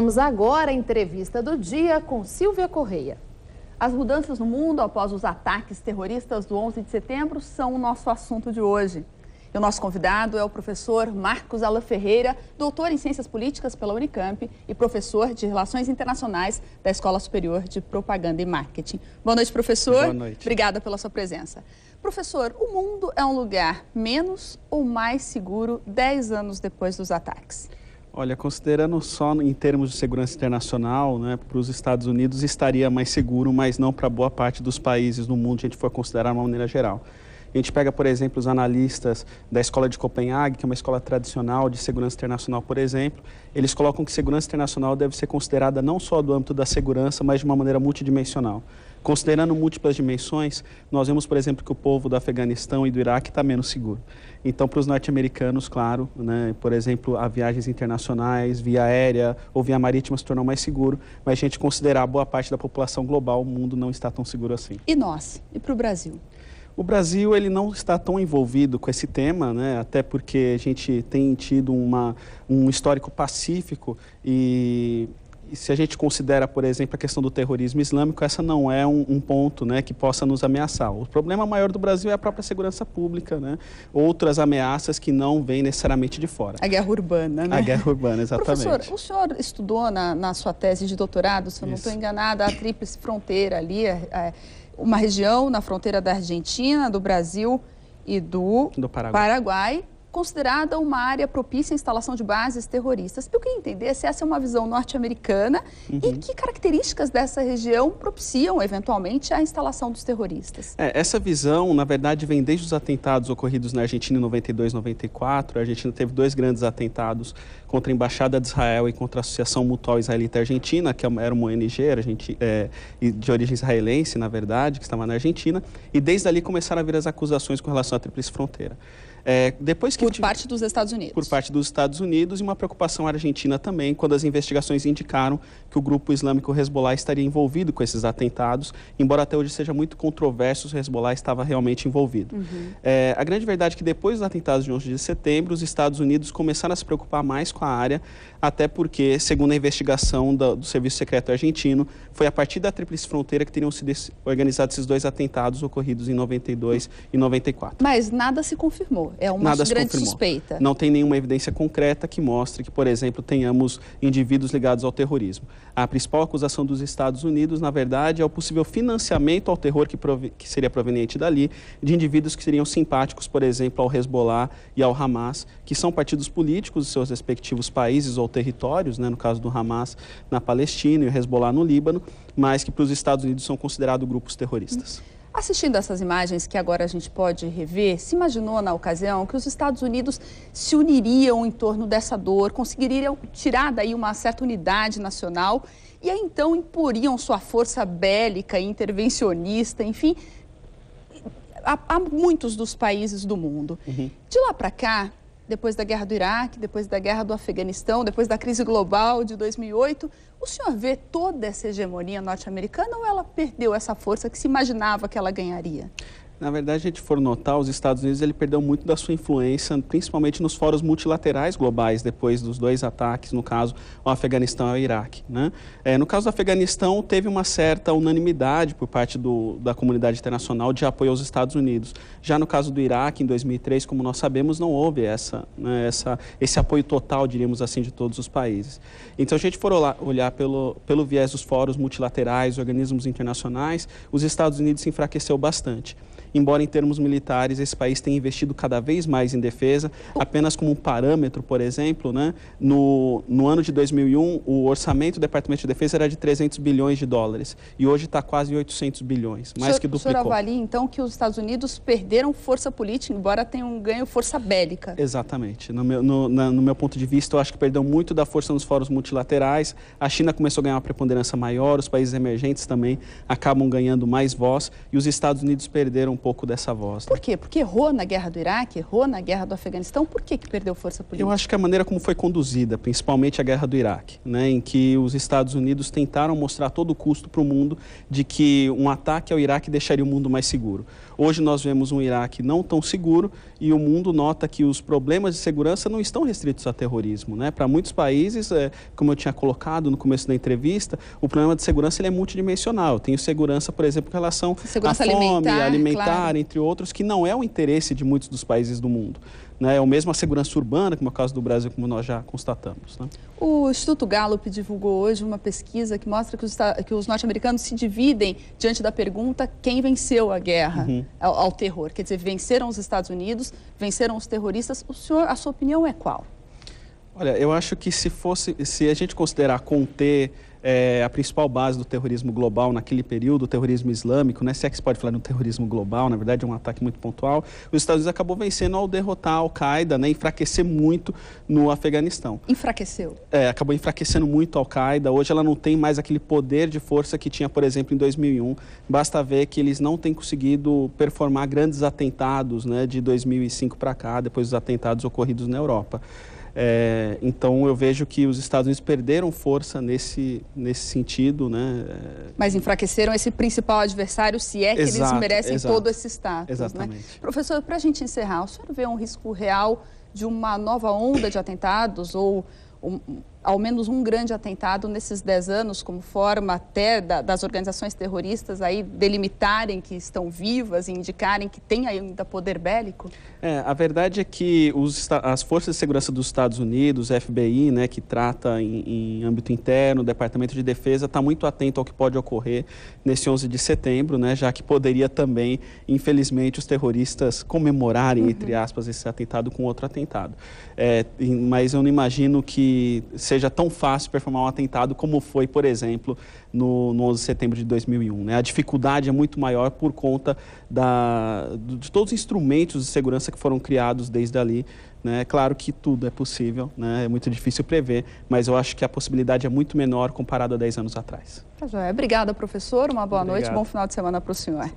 Vamos agora à entrevista do dia com Silvia Correia. As mudanças no mundo após os ataques terroristas do 11 de setembro são o nosso assunto de hoje. E o nosso convidado é o professor Marcos Alan Ferreira, doutor em Ciências Políticas pela Unicamp e professor de Relações Internacionais da Escola Superior de Propaganda e Marketing. Boa noite, professor. Boa noite. Obrigada pela sua presença. Professor, o mundo é um lugar menos ou mais seguro 10 anos depois dos ataques? Olha, considerando só em termos de segurança internacional, né, para os Estados Unidos estaria mais seguro, mas não para boa parte dos países no mundo, se a gente for considerar de uma maneira geral. A gente pega, por exemplo, os analistas da Escola de Copenhague, que é uma escola tradicional de segurança internacional, por exemplo, eles colocam que segurança internacional deve ser considerada não só do âmbito da segurança, mas de uma maneira multidimensional. Considerando múltiplas dimensões, nós vemos, por exemplo, que o povo do Afeganistão e do Iraque está menos seguro. Então, para os norte-americanos, claro, né, por exemplo, as viagens internacionais, via aérea ou via marítima se tornam mais seguro, mas a gente considerar boa parte da população global, o mundo não está tão seguro assim. E nós? E para o Brasil? O Brasil ele não está tão envolvido com esse tema, né? Até porque a gente tem tido um histórico pacífico e se a gente considera, por exemplo, a questão do terrorismo islâmico, essa não é um ponto, né, que possa nos ameaçar. O problema maior do Brasil é a própria segurança pública, né? Outras ameaças que não vêm necessariamente de fora. A guerra urbana, né? A guerra urbana, exatamente. Professor, o senhor estudou na sua tese de doutorado, se eu não estou enganada, a tríplice fronteira ali, uma região na fronteira da Argentina, do Brasil e do Paraguai, considerada uma área propícia à instalação de bases terroristas. Eu queria entender se essa é uma visão norte-americana e que características dessa região propiciam, eventualmente, a instalação dos terroristas. Essa visão, na verdade, vem desde os atentados ocorridos na Argentina em 92 e 94. A Argentina teve dois grandes atentados contra a Embaixada de Israel e contra a Associação Mutual Israelita Argentina, que era uma ONG de origem israelense, na verdade, que estava na Argentina. E desde ali começaram a vir as acusações com relação à Tríplice Fronteira. Por parte dos Estados Unidos. Por parte dos Estados Unidos e uma preocupação argentina também, quando as investigações indicaram que o grupo islâmico Hezbollah estaria envolvido com esses atentados, embora até hoje seja muito controverso se o Hezbollah estava realmente envolvido. A grande verdade é que depois dos atentados de 11 de setembro, os Estados Unidos começaram a se preocupar mais com a área, até porque, segundo a investigação do Serviço Secreto Argentino, foi a partir da Tríplice Fronteira que teriam sido organizados esses dois atentados ocorridos em 92 e 94. Mas nada se confirmou. É uma grande suspeita. Não tem nenhuma evidência concreta que mostre que, por exemplo, tenhamos indivíduos ligados ao terrorismo. A principal acusação dos Estados Unidos, na verdade, é o possível financiamento ao terror que seria proveniente dali, de indivíduos que seriam simpáticos, por exemplo, ao Hezbollah e ao Hamas, que são partidos políticos de seus respectivos países ou territórios, né, no caso do Hamas na Palestina e o Hezbollah no Líbano, mas que para os Estados Unidos são considerados grupos terroristas. Assistindo essas imagens que agora a gente pode rever, se imaginou na ocasião que os Estados Unidos se uniriam em torno dessa dor, conseguiriam tirar daí uma certa unidade nacional e aí então imporiam sua força bélica e intervencionista, enfim, a muitos dos países do mundo. De lá para cá, depois da guerra do Iraque, depois da guerra do Afeganistão, depois da crise global de 2008, o senhor vê toda essa hegemonia norte-americana ou ela perdeu essa força que se imaginava que ela ganharia? Na verdade, se a gente for notar, os Estados Unidos ele perdeu muito da sua influência, principalmente nos fóruns multilaterais globais, depois dos dois ataques, no caso, ao Afeganistão e ao Iraque, né? No caso do Afeganistão, teve uma certa unanimidade por parte da comunidade internacional de apoio aos Estados Unidos. Já no caso do Iraque, em 2003, como nós sabemos, não houve esse apoio total, diríamos assim, de todos os países. Então, se a gente for olhar pelo viés dos fóruns multilaterais, organismos internacionais, os Estados Unidos se enfraqueceu bastante. Embora em termos militares esse país tenha investido cada vez mais em defesa, apenas como um parâmetro, por exemplo, né, no ano de 2001, o orçamento do Departamento de Defesa era de 300 bilhões de dólares e hoje está quase 800 bilhões, mais que duplicou. O senhor avalia, então, que os Estados Unidos perderam força política, embora tenham ganho força bélica? Exatamente. No meu ponto de vista, eu acho que perdeu muito da força nos fóruns multilaterais, a China começou a ganhar uma preponderância maior, os países emergentes também acabam ganhando mais voz e os Estados Unidos perderam pouco dessa voz. Por quê? Porque errou na guerra do Iraque, errou na guerra do Afeganistão, por que perdeu força política? Eu acho que a maneira como foi conduzida, principalmente a guerra do Iraque, né, em que os Estados Unidos tentaram mostrar a todo custo para o mundo de que um ataque ao Iraque deixaria o mundo mais seguro. Hoje nós vemos um Iraque não tão seguro e o mundo nota que os problemas de segurança não estão restritos a terrorismo, né? Para muitos países, como eu tinha colocado no começo da entrevista, o problema de segurança ele é multidimensional. Tem segurança, por exemplo, em relação à fome, alimentar, claro, entre outros, que não é o interesse de muitos dos países do mundo. É o mesmo a segurança urbana, como é o caso do Brasil, como nós já constatamos. Né? O Instituto Gallup divulgou hoje uma pesquisa que mostra que os norte-americanos se dividem diante da pergunta quem venceu a guerra ao terror. Quer dizer, venceram os Estados Unidos, venceram os terroristas. A sua opinião é qual? Olha, eu acho que se a gente considerar conter a principal base do terrorismo global naquele período, o terrorismo islâmico, né? Se é que se pode falar no terrorismo global, na verdade é um ataque muito pontual, os Estados Unidos acabou vencendo ao derrotar a Al-Qaeda, né? Enfraquecer muito no Afeganistão. Enfraqueceu? Acabou enfraquecendo muito a Al-Qaeda. Hoje ela não tem mais aquele poder de força que tinha, por exemplo, em 2001. Basta ver que eles não têm conseguido performar grandes atentados, né? De 2005 para cá, depois dos atentados ocorridos na Europa. Então eu vejo que os Estados Unidos perderam força nesse sentido, né? Mas enfraqueceram esse principal adversário, se é que eles merecem todo esse status. Exatamente. Né? Professor, para a gente encerrar, o senhor vê um risco real de uma nova onda de atentados ou ao menos um grande atentado nesses 10 anos, como forma até das organizações terroristas aí delimitarem que estão vivas e indicarem que tem ainda poder bélico? A verdade é que as forças de segurança dos Estados Unidos, FBI, né, que trata em âmbito interno, o Departamento de Defesa, está muito atento ao que pode ocorrer nesse 11 de setembro, né, já que poderia também, infelizmente, os terroristas comemorarem, entre aspas, esse atentado com outro atentado. Mas eu não imagino que seja tão fácil performar um atentado como foi, por exemplo, no 11 de setembro de 2001. Né? A dificuldade é muito maior por conta de todos os instrumentos de segurança que foram criados desde ali. Né? Claro que tudo é possível, né? É muito difícil prever, mas eu acho que a possibilidade é muito menor comparado a 10 anos atrás. Obrigada, professor. Uma boa noite, bom final de semana para o senhor.